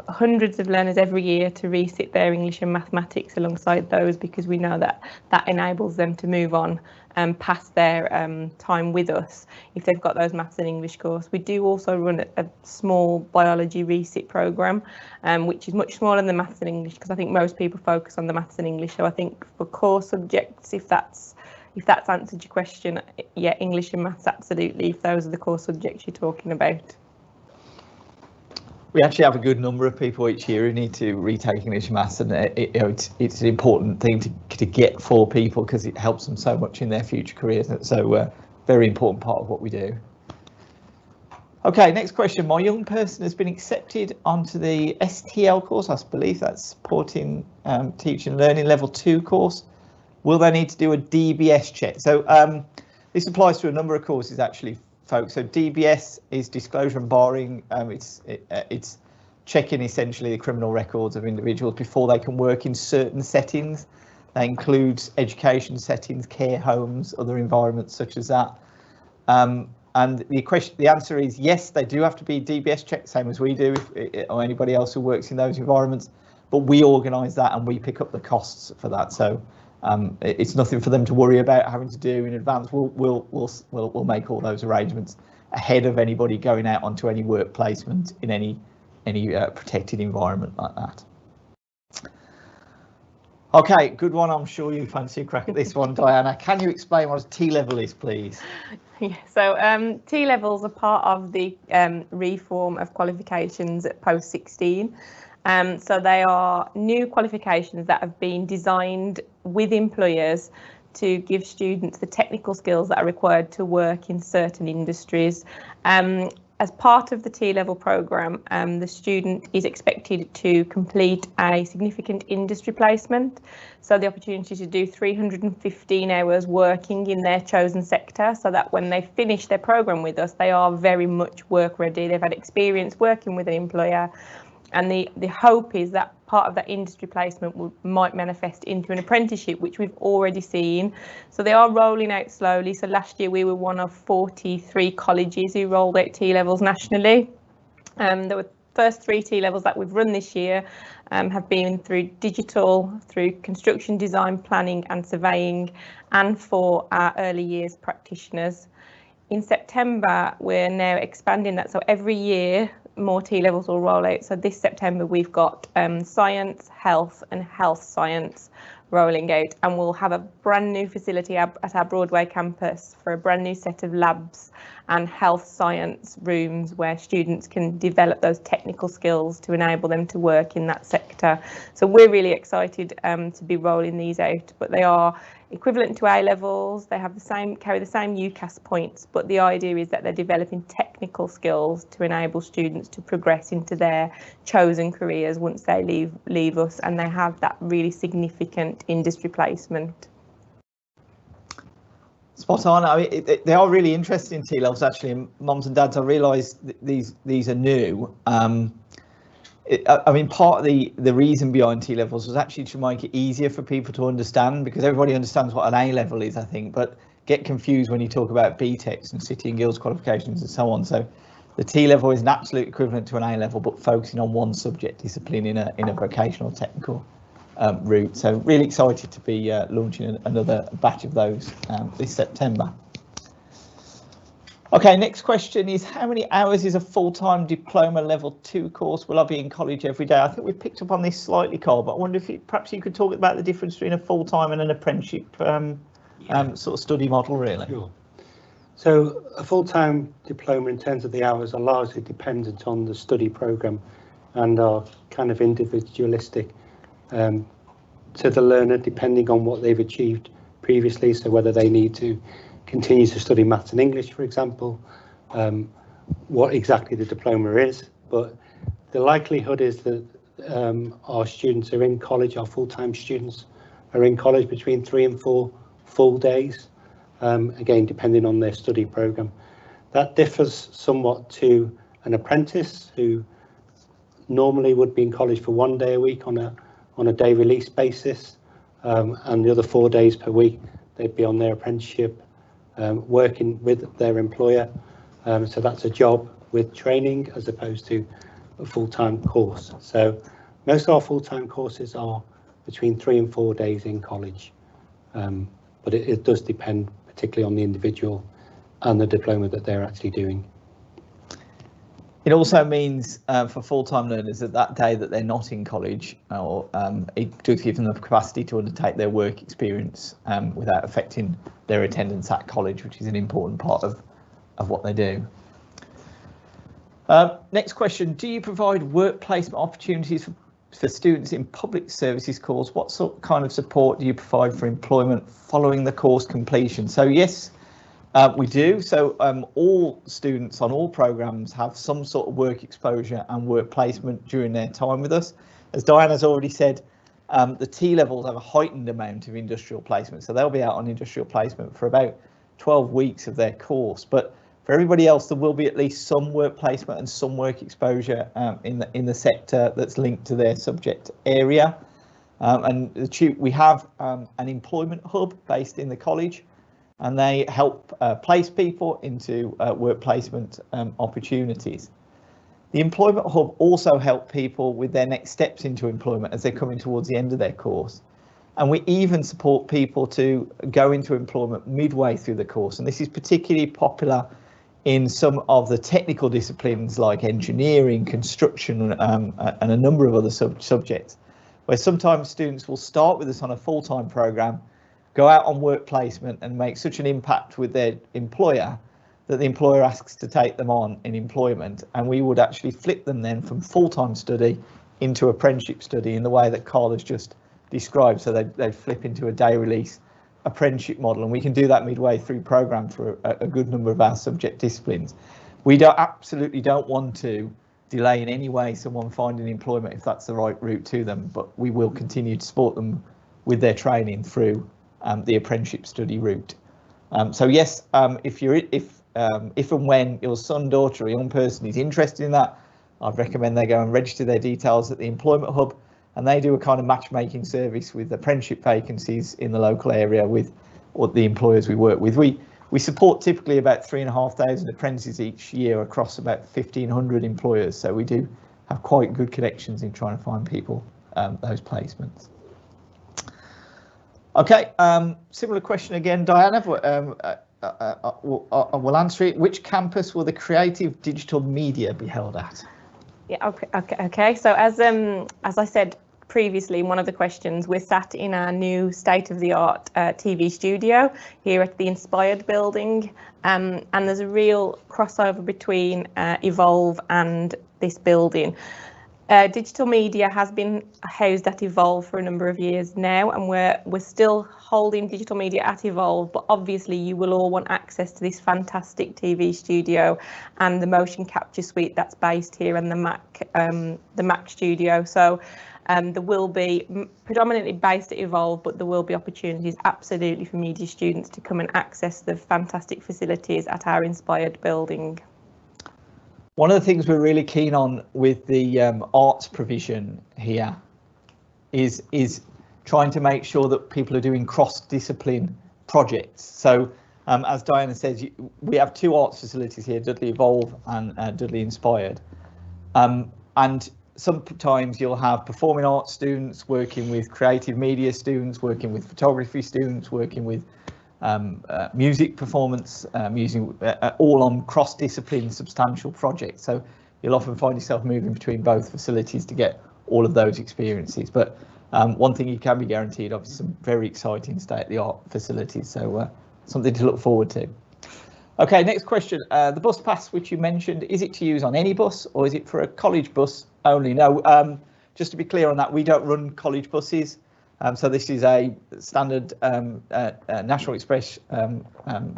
hundreds of learners every year to resit their English and mathematics alongside those, because we know that enables them to move on past their time with us if they've got those maths and English course. We do also run a small biology resit program, which is much smaller than the maths and English, because I think most people focus on the maths and English. So I think for core subjects, if that's answered your question, yeah, English and maths absolutely, if those are the core subjects you're talking about. We actually have a good number of people each year who need to retake English and maths, and it's an important thing to get for people because it helps them so much in their future careers. So very important part of what we do. Okay, next question. My young person has been accepted onto the STL course. I believe that's Supporting Teaching and Learning Level 2 course. Will they need to do a DBS check? So this applies to a number of courses actually, folks. So DBS is disclosure and barring. It's checking essentially the criminal records of individuals before they can work in certain settings. That includes education settings, care homes, other environments such as that. And the answer is yes, they do have to be DBS checked, same as we do, or anybody else who works in those environments. But we organise that and we pick up the costs for that. So it's nothing for them to worry about having to do in advance. We'll make all those arrangements ahead of anybody going out onto any work placement in any protected environment like that. Okay, good one. I'm sure you fancy a crack at this one, Diana. Can you explain what a T-level is, please? Yeah, so T-levels are part of the reform of qualifications at post 16. So they are new qualifications that have been designed with employers to give students the technical skills that are required to work in certain industries. As part of the T-level programme, the student is expected to complete a significant industry placement, so the opportunity to do 315 hours working in their chosen sector, so that when they finish their programme with us, they are very much work ready. They've had experience working with an employer, and the hope is that part of that industry placement might manifest into an apprenticeship, which we've already seen. So they are rolling out slowly. So last year we were one of 43 colleges who rolled out T-levels nationally. There were first 3 T-levels that we've run this year have been through digital, through construction design, planning and surveying, and for our early years practitioners. In September, we're now expanding that. So every year, more T-levels will roll out. So this September, we've got science, health and health science rolling out. And we'll have a brand new facility at our Broadway campus for a brand new set of labs and health science rooms where students can develop those technical skills to enable them to work in that sector. So we're really excited to be rolling these out, but they are equivalent to A-levels. They have carry the same UCAS points, but the idea is that they're developing technical skills to enable students to progress into their chosen careers once they leave us, and they have that really significant industry placement. Spot on. I mean, they are really interesting T-levels actually. Mums and dads, I realise these are new. I mean, part of the reason behind T-levels was actually to make it easier for people to understand, because everybody understands what an A-level is, I think, but get confused when you talk about BTECs and City and Guilds qualifications and so on. So the T-level is an absolute equivalent to an A-level, but focusing on one subject discipline in a vocational technical route. So really excited to be launching another batch of those this September. Okay, next question is, how many hours is a full-time diploma level 2 course? Will I be in college every day? I think we picked up on this slightly, Carl, but I wonder if perhaps you could talk about the difference between a full-time and an apprenticeship sort of study model, really. Sure. So a full-time diploma in terms of the hours are largely dependent on the study programme and are kind of individualistic to the learner, depending on what they've achieved previously. So whether they need to continue to study maths and English, for example, what exactly the diploma is. But the likelihood is that our students are in college, our full-time students are in college between 3 and 4 full days, again, depending on their study programme. That differs somewhat to an apprentice who normally would be in college for 1 day a week on a day release basis, and the other 4 days per week they'd be on their apprenticeship, working with their employer. So that's a job with training as opposed to a full-time course. So most of our full-time courses are between 3 and 4 days in college, but it does depend particularly on the individual and the diploma that they're actually doing. It also means for full-time learners that day that they're not in college, it does give them the capacity to undertake their work experience without affecting their attendance at college, which is an important part of what they do. Next question, do you provide work placement opportunities for students in public services course? What kind of support do you provide for employment following the course completion? So yes, we do. So all students on all programmes have some sort of work exposure and work placement during their time with us. As Diana's already said, the T-levels have a heightened amount of industrial placement, so they'll be out on industrial placement for about 12 weeks of their course. But for everybody else, there will be at least some work placement and some work exposure in the sector that's linked to their subject area. And we have an employment hub based in the college, and they help place people into work placement opportunities. The Employment Hub also help people with their next steps into employment as they're coming towards the end of their course. And we even support people to go into employment midway through the course. And this is particularly popular in some of the technical disciplines like engineering, construction, and a number of other subjects, where sometimes students will start with us on a full-time programme, go out on work placement and make such an impact with their employer that the employer asks to take them on in employment, and we would actually flip them then from full-time study into apprenticeship study in the way that Carl has just described. So they'd flip into a day release apprenticeship model, and we can do that midway through programme for a good number of our subject disciplines. We absolutely don't want to delay in any way someone finding employment if that's the right route to them, but we will continue to support them with their training through the apprenticeship study route. So yes, if and when your son, daughter, or young person is interested in that, I'd recommend they go and register their details at the Employment Hub, and they do a kind of matchmaking service with apprenticeship vacancies in the local area with the employers we work with. We support typically about 3,500 apprentices each year across about 1,500 employers, so we do have quite good connections in trying to find people those placements. Okay, similar question again, Diana. We'll answer it. Which campus will the creative digital media be held at? Yeah, okay. So as I said previously in one of the questions, we're sat in our new state-of-the-art TV studio here at the Inspired building, and there's a real crossover between Evolve and this building. Digital media has been housed at Evolve for a number of years now, and we're still holding digital media at Evolve, but obviously you will all want access to this fantastic TV studio and the motion capture suite that's based here in the Mac studio. So there will be predominantly based at Evolve, but there will be opportunities absolutely for media students to come and access the fantastic facilities at our Inspired building. One of the things we're really keen on with the arts provision here is trying to make sure that people are doing cross-discipline projects. So as Diana says, we have 2 arts facilities here, Dudley Evolve and Dudley Inspired. And sometimes you'll have performing arts students working with creative media students, working with photography students, working with music performance, using all on cross-discipline substantial projects. So you'll often find yourself moving between both facilities to get all of those experiences. But one thing you can be guaranteed, obviously, some very exciting state-of-the-art facilities. So something to look forward to. Okay, next question. The bus pass, which you mentioned, is it to use on any bus or is it for a college bus only? No, just to be clear on that, we don't run college buses. So this is a standard National Express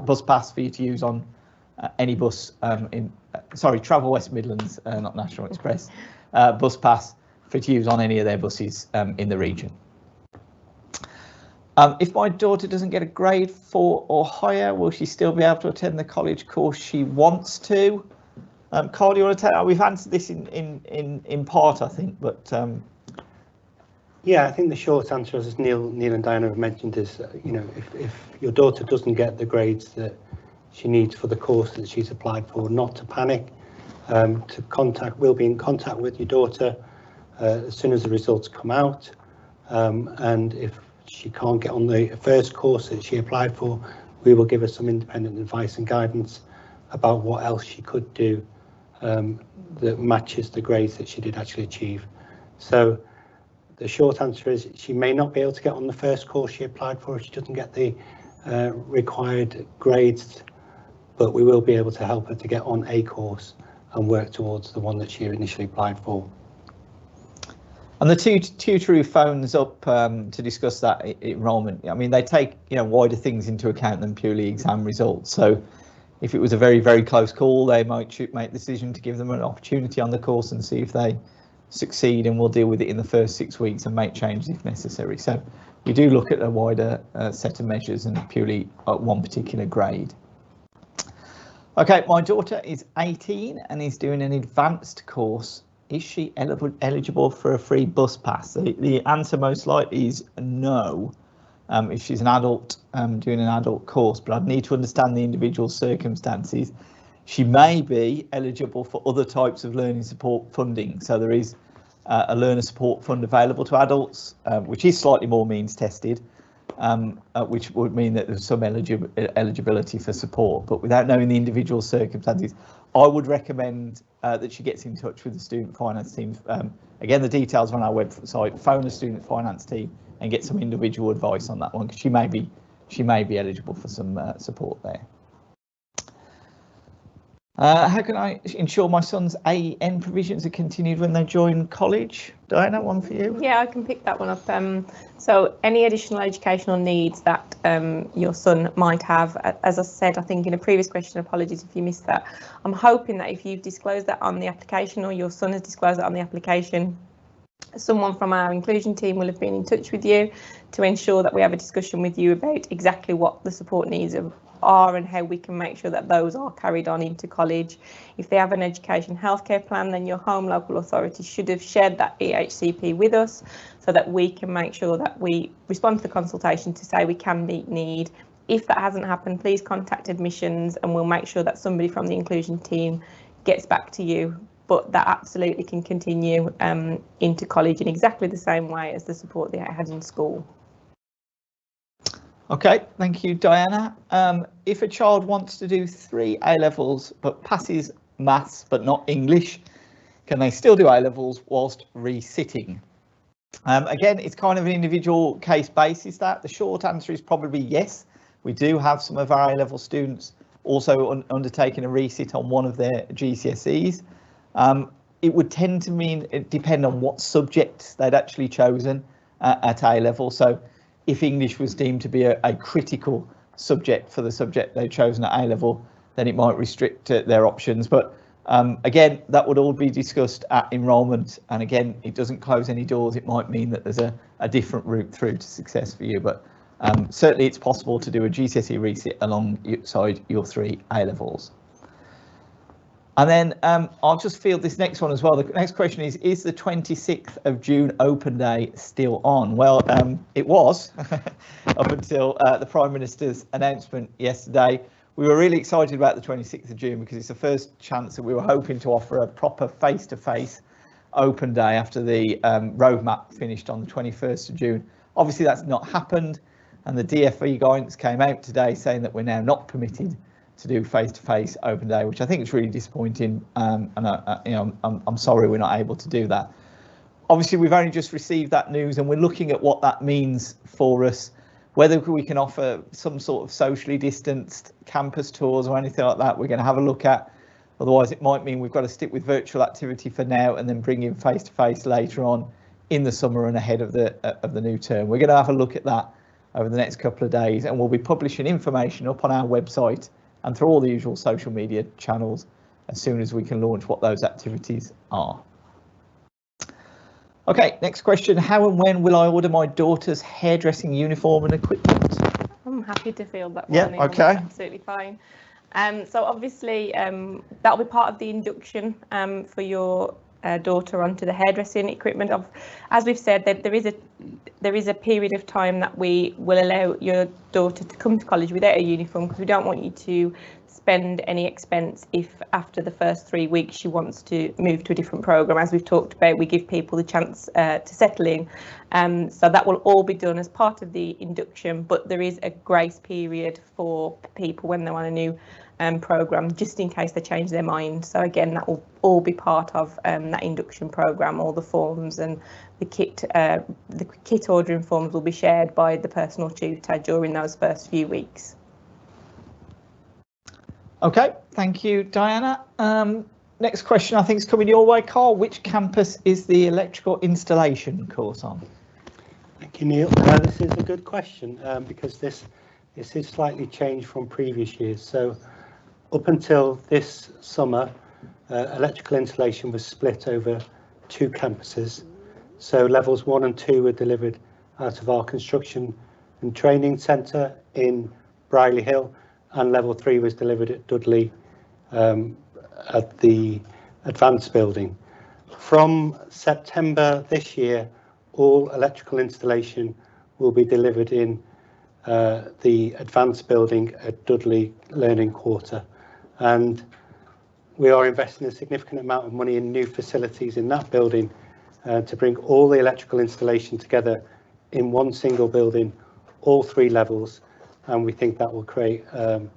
bus pass for you to use on any bus Travel West Midlands, not National Express, bus pass for you to use on any of their buses in the region. If my daughter doesn't get a grade 4 or higher, will she still be able to attend the college course she wants to? Carl, do you want to take that? We've answered this in part, I think, but yeah, I think the short answer, as Neil and Diana have mentioned, is if your daughter doesn't get the grades that she needs for the course that she's applied for, not to panic. We'll be in contact with your daughter as soon as the results come out, and if she can't get on the first course that she applied for, we will give her some independent advice and guidance about what else she could do that matches the grades that she did actually achieve. So the short answer is she may not be able to get on the first course she applied for if she doesn't get the required grades, but we will be able to help her to get on a course and work towards the one that she initially applied for. And the tutor who phones up to discuss that enrolment, I mean, they take wider things into account than purely exam results. So if it was a very, very close call, they might make the decision to give them an opportunity on the course and see if they succeed, and we'll deal with it in the first 6 weeks and make changes if necessary. So we do look at a wider set of measures and purely at one particular grade. Okay, my daughter is 18 and is doing an advanced course. Is she eligible for a free bus pass? The answer most likely is no, if she's an adult doing an adult course, but I'd need to understand the individual circumstances. She may be eligible for other types of learning support funding. So there is a learner support fund available to adults, which is slightly more means tested, which would mean that there's some eligibility for support. But without knowing the individual circumstances, I would recommend that she gets in touch with the student finance team. Again, the details are on our website. Phone the student finance team and get some individual advice on that one, because she may be eligible for some support there. How can I ensure my son's AEN provisions are continued when they join college? Diana, one for you? Yeah, I can pick that one up. So any additional educational needs that your son might have, as I said, I think in a previous question, apologies if you missed that, I'm hoping that if you've disclosed that on the application, or your son has disclosed that on the application, someone from our inclusion team will have been in touch with you to ensure that we have a discussion with you about exactly what the support needs are and how we can make sure that those are carried on into college. If they have an education healthcare plan, then your home local authority should have shared that EHCP with us so that we can make sure that we respond to the consultation to say we can meet need. If that hasn't happened, please contact admissions and we'll make sure that somebody from the inclusion team gets back to you. But that absolutely can continue into college in exactly the same way as the support they had in school. Okay, thank you, Diana. If a child wants to do 3 A-levels but passes maths but not English, can they still do A-levels whilst resitting? Again, it's kind of an individual case basis. That the short answer is probably yes. We do have some of our A-level students also undertaking a resit on one of their GCSEs. It would tend to depend on what subjects they'd actually chosen at A-level. So if English was deemed to be a critical subject for the subject they've chosen at A-level, then it might restrict their options. But again, that would all be discussed at enrolment. And again, it doesn't close any doors. It might mean that there's a different route through to success for you. But certainly it's possible to do a GCSE resit alongside your 3 A-levels. And then I'll just field this next one as well. The next question is the 26th of June open day still on? Well, it was up until the Prime Minister's announcement yesterday. We were really excited about the 26th of June because it's the first chance that we were hoping to offer a proper face-to-face open day after the roadmap finished on the 21st of June. Obviously, that's not happened. and the DfE guidance came out today saying that we're now not permitted to do face-to-face open day, which I think is really disappointing, and I'm sorry we're not able to do that. Obviously, we've only just received that news, and we're looking at what that means for us, whether we can offer some sort of socially distanced campus tours or anything like that. We're going to have a look at. Otherwise, it might mean we've got to stick with virtual activity for now and then bring in face-to-face later on in the summer and ahead of the new term. We're going to have a look at that over the next couple of days, and we'll be publishing information up on our website and through all the usual social media channels as soon as we can launch what those activities are. Okay, next question. How and when will I order my daughter's hairdressing uniform and equipment? I'm happy to field that one. Yeah, okay. Absolutely fine. So obviously that'll be part of the induction for your daughter onto the hairdressing equipment. As we've said, that there is a period of time that we will allow your daughter to come to college without a uniform, because we don't want you to spend any expense if after the first 3 weeks she wants to move to a different program. As we've talked about, we give people the chance to settle in, so that will all be done as part of the induction, but there is a grace period for people when they're on a new program, just in case they change their mind. So again, that will all be part of that induction program. All the forms and the kit ordering forms will be shared by the personal tutor during those first few weeks. Okay, thank you, Diana. Next question I think is coming your way, Carl. Which campus is the electrical installation course on? Thank you, Neil. This is a good question because this is slightly changed from previous years. So up until this summer, electrical installation was split over 2 campuses. So levels 1 and 2 were delivered out of our construction and training centre in Brierley Hill, and level 3 was delivered at Dudley at the advanced building. From September this year, all electrical installation will be delivered in the advanced building at Dudley Learning Quarter, and we are investing a significant amount of money in new facilities in that building to bring all the electrical installation together in one single building, all 3 levels, and we think that will create an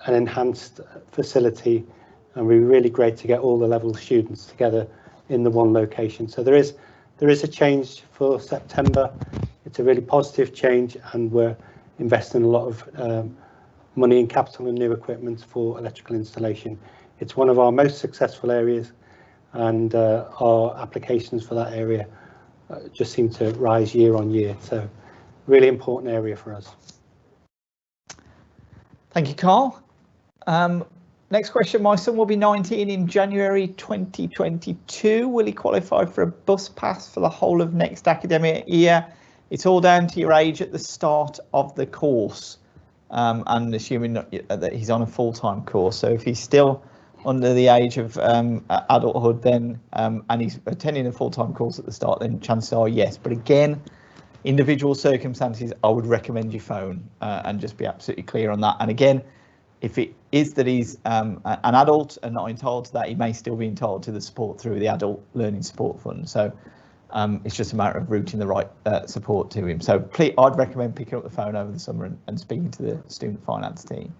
enhanced facility, and we're really great to get all the level students together in the one location. So there is a change for September. It's a really positive change, and we're investing a lot of money in capital and new equipment for electrical installation. It's one of our most successful areas, and our applications for that area just seem to rise year on year. So really important area for us. Thank you, Carl. Next question. My son will be 19 in January 2022. Will he qualify for a bus pass for the whole of next academic year? It's all down to your age at the start of the course, and assuming that he's on a full-time course. So if he's still under the age of adulthood, then and he's attending a full-time course at the start, then chances are yes. But again, individual circumstances, I would recommend you phone and just be absolutely clear on that. And again, if it is that he's an adult and not entitled to that, he may still be entitled to the support through the Adult Learning Support Fund. So it's just a matter of routing the right support to him. So please, I'd recommend picking up the phone over the summer and speaking to the student finance team.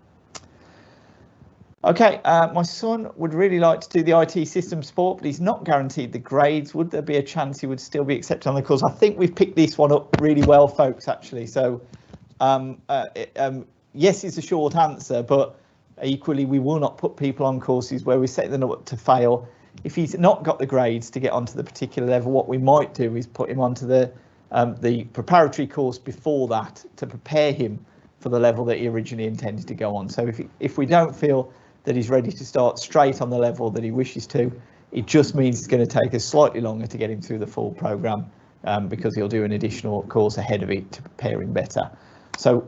Okay, my son would really like to do the IT system support, but he's not guaranteed the grades. Would there be a chance he would still be accepted on the course? I think we've picked this one up really well, folks, actually. So yes is a short answer, but equally we will not put people on courses where we set them up to fail. If he's not got the grades to get onto the particular level, what we might do is put him onto the preparatory course before that to prepare him for the level that he originally intended to go on. So if we don't feel that he's ready to start straight on the level that he wishes to, it just means it's going to take us slightly longer to get him through the full programme, because he'll do an additional course ahead of it to prepare him better. So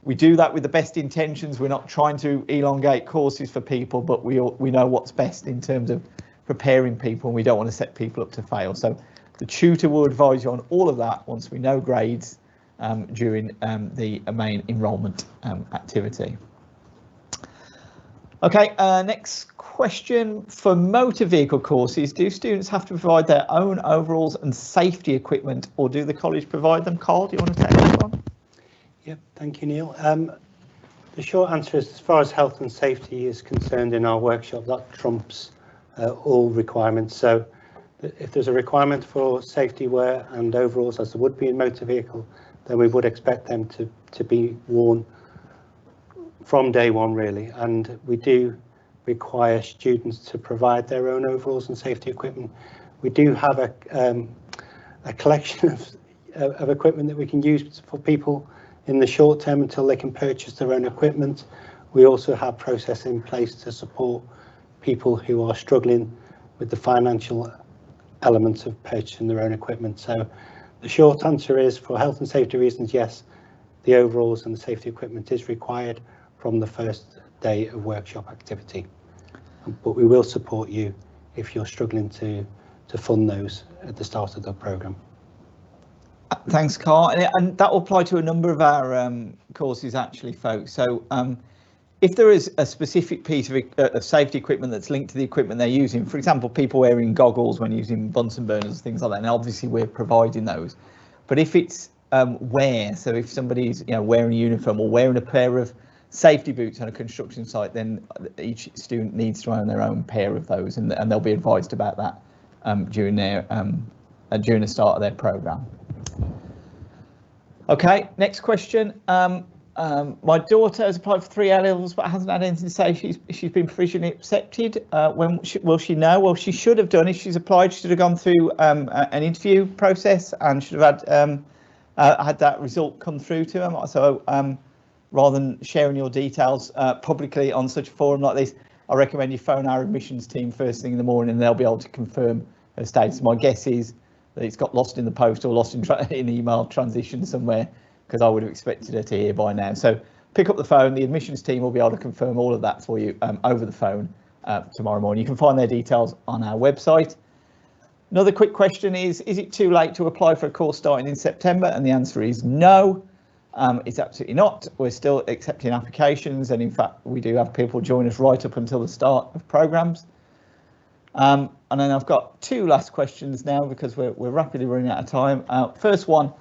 we do that with the best intentions. We're not trying to elongate courses for people, but we know what's best in terms of preparing people, and we don't want to set people up to fail. So the tutor will advise you on all of that once we know grades during the main enrolment activity. Okay, next question. For motor vehicle courses, do students have to provide their own overalls and safety equipment, or do the college provide them? Carl, do you want to take this one? Yep, thank you, Neil. The short answer is, as far as health and safety is concerned in our workshop, that trumps all requirements. So if there's a requirement for safety wear and overalls, as there would be in motor vehicle, then we would expect them to be worn from day one, really. And we do require students to provide their own overalls and safety equipment. We do have a collection of equipment that we can use for people in the short term until they can purchase their own equipment. We also have process in place to support people who are struggling with the financial elements of purchasing their own equipment. So the short answer is, for health and safety reasons, yes, the overalls and the safety equipment is required from the first day of workshop activity. But we will support you if you're struggling to fund those at the start of the programme. Thanks, Carl. And that will apply to a number of our courses, actually, folks. So if there is a specific piece of safety equipment that's linked to the equipment they're using, for example, people wearing goggles when using Bunsen burners, things like that, and obviously we're providing those. But if it's wear, so if somebody's wearing a uniform or wearing a pair of safety boots on a construction site, then each student needs to own their own pair of those, and they'll be advised about that during the start of their programme. Okay, next question. My daughter has applied for 3 A-levels but hasn't had anything to say she's been provisionally accepted. When will she know? Well, she should have done. If she's applied, she should have gone through an interview process and should have had that result come through to them. So rather than sharing your details publicly on such a forum like this, I recommend you phone our admissions team first thing in the morning and they'll be able to confirm her status. My guess is that it's got lost in the post or lost in email transition somewhere, because I would have expected her to hear by now. So pick up the phone, the admissions team will be able to confirm all of that for you over the phone tomorrow morning. You can find their details on our website. Another quick question is it too late to apply for a course starting in September? And the answer is no, it's absolutely not. We're still accepting applications, and in fact we do have people join us right up until the start of programmes. And then I've got 2 last questions now because we're rapidly running out of time. First one,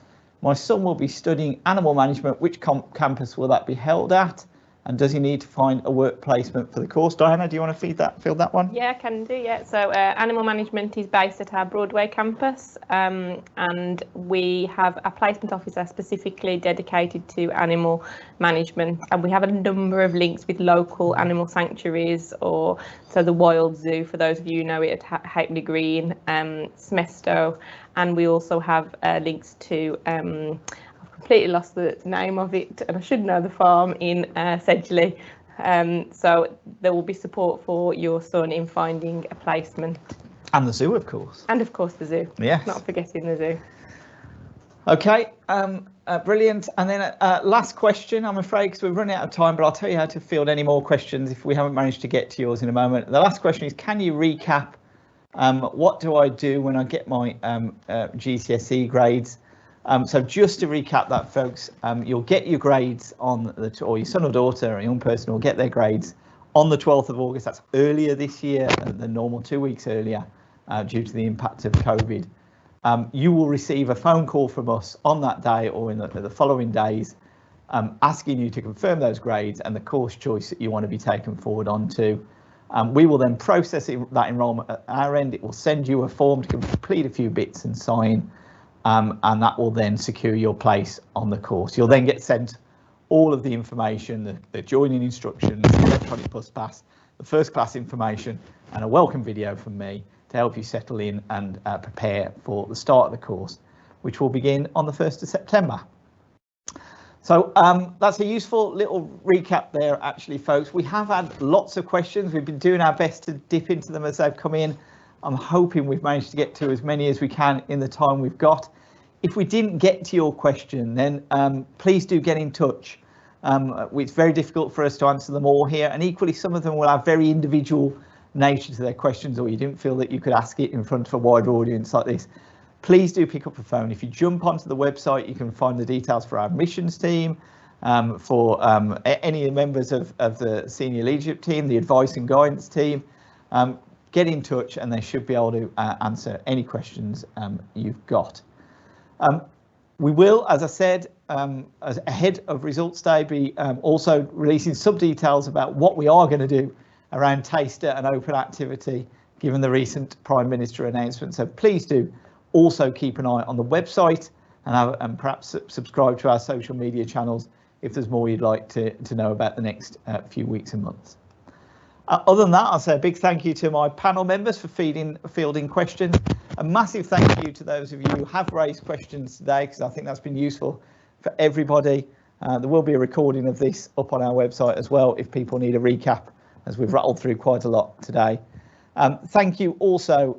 my son will be studying animal management. Which campus will that be held at? And does he need to find a work placement for the course? Diana, do you want to field that one? Yeah, I can do, yeah. So animal management is based at our Broadway campus, and we have a placement officer specifically dedicated to animal management, and we have a number of links with local animal sanctuaries, or so the Wild Zoo, for those of you who know it, at Halfpenny Green, Smestow, and we also have links to completely lost the name of it, and I should know the farm in Sedgley. So there will be support for your son in finding a placement. And the zoo, of course. And of course the zoo. Yes. Not forgetting the zoo. Okay, brilliant. And then last question, I'm afraid, because we're running out of time, but I'll tell you how to field any more questions if we haven't managed to get to yours in a moment. The last question is, can you recap what do I do when I get my GCSE grades? So just to recap that, folks, you'll get your grades on or your son or daughter or young person will get their grades on the 12th of August. That's earlier this year than the normal 2 weeks earlier due to the impact of COVID. You will receive a phone call from us on that day or in the following days asking you to confirm those grades and the course choice that you want to be taken forward onto. We will then process that enrolment at our end. It will send you a form to complete a few bits and sign. And that will then secure your place on the course. You'll then get sent all of the information, the joining instructions, the electronic bus pass, the first class information, and a welcome video from me to help you settle in and prepare for the start of the course, which will begin on the 1st of September. So that's a useful little recap there, actually, folks. We have had lots of questions. We've been doing our best to dip into them as they've come in. I'm hoping we've managed to get to as many as we can in the time we've got. If we didn't get to your question, then please do get in touch. It's very difficult for us to answer them all here, and equally some of them will have very individual nature to their questions, or you didn't feel that you could ask it in front of a wider audience like this. Please do pick up the phone. If you jump onto the website, you can find the details for our admissions team, for any members of the senior leadership team, the advice and guidance team. Get in touch and they should be able to answer any questions you've got. We will, as I said, as ahead of results day, be also releasing some details about what we are going to do around taster and open activity, given the recent Prime Minister announcement. So please do also keep an eye on the website and perhaps subscribe to our social media channels if there's more you'd like to know about the next few weeks and months. Other than that, I'll say a big thank you to my panel members for fielding questions. A massive thank you to those of you who have raised questions today, because I think that's been useful for everybody. There will be a recording of this up on our website as well if people need a recap, as we've rattled through quite a lot today. Thank you also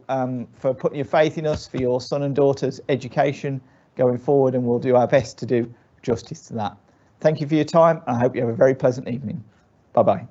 for putting your faith in us for your son and daughter's education going forward, and we'll do our best to do justice to that. Thank you for your time, and I hope you have a very pleasant evening. Bye-bye.